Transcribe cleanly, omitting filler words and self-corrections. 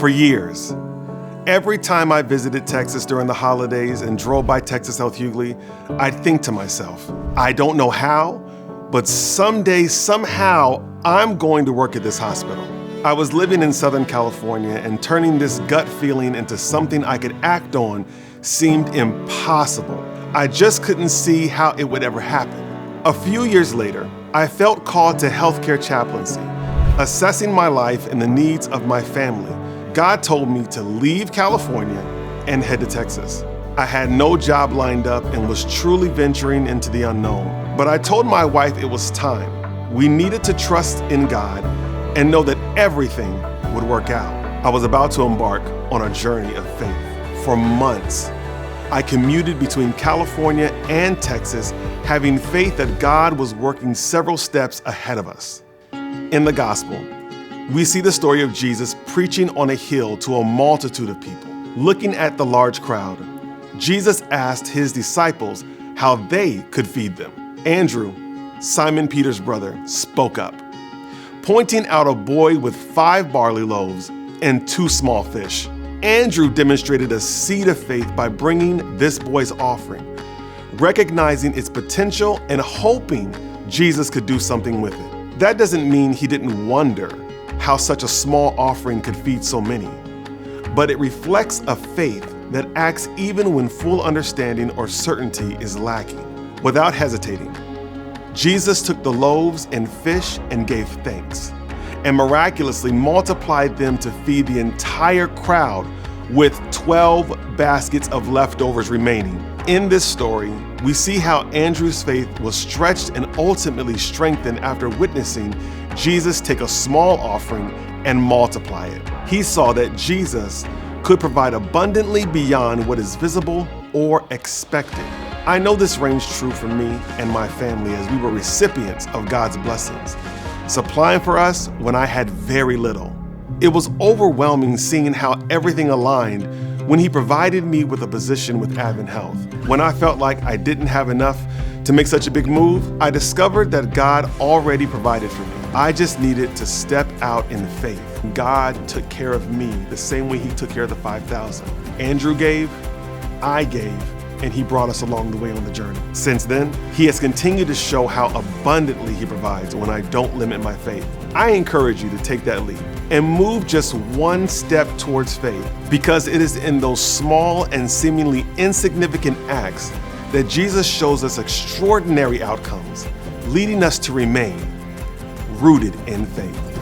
For years, every time I visited Texas during the holidays and drove by Texas Health Huguley, I'd think to myself, I don't know how, but someday, somehow, I'm going to work at this hospital. I was living in Southern California, and turning this gut feeling into something I could act on seemed impossible. I just couldn't see how it would ever happen. A few years later, I felt called to healthcare chaplaincy. Assessing my life and the needs of my family, God told me to leave California and head to Texas. I had no job lined up and was truly venturing into the unknown. But I told my wife it was time. We needed to trust in God and know that everything would work out. I was about to embark on a journey of faith. For months, I commuted between California and Texas, having faith that God was working several steps ahead of us. In the gospel, we see the story of Jesus preaching on a hill to a multitude of people. Looking at the large crowd, Jesus asked his disciples how they could feed them. Andrew, Simon Peter's brother, spoke up, pointing out a boy with 5 barley loaves and 2 small fish. Andrew demonstrated a seed of faith by bringing this boy's offering, recognizing its potential and hoping Jesus could do something with it. That doesn't mean he didn't wonder how such a small offering could feed so many, but it reflects a faith that acts even when full understanding or certainty is lacking. Without hesitating, Jesus took the loaves and fish and gave thanks, and miraculously multiplied them to feed the entire crowd with 12 baskets of leftovers remaining. In this story, we see how Andrew's faith was stretched and ultimately strengthened after witnessing Jesus take a small offering and multiply it. He saw that Jesus could provide abundantly beyond what is visible or expected. I know this rings true for me and my family as we were recipients of God's blessings, supplying for us when I had very little. It was overwhelming seeing how everything aligned when he provided me with a position with Advent Health. When I felt like I didn't have enough to make such a big move, I discovered that God already provided for me. I just needed to step out in faith. God took care of me the same way he took care of the 5,000. Andrew gave, I gave, and he brought us along the way on the journey. Since then, he has continued to show how abundantly he provides when I don't limit my faith. I encourage you to take that leap and move just one step towards faith, because it is in those small and seemingly insignificant acts that Jesus shows us extraordinary outcomes, leading us to remain rooted in faith.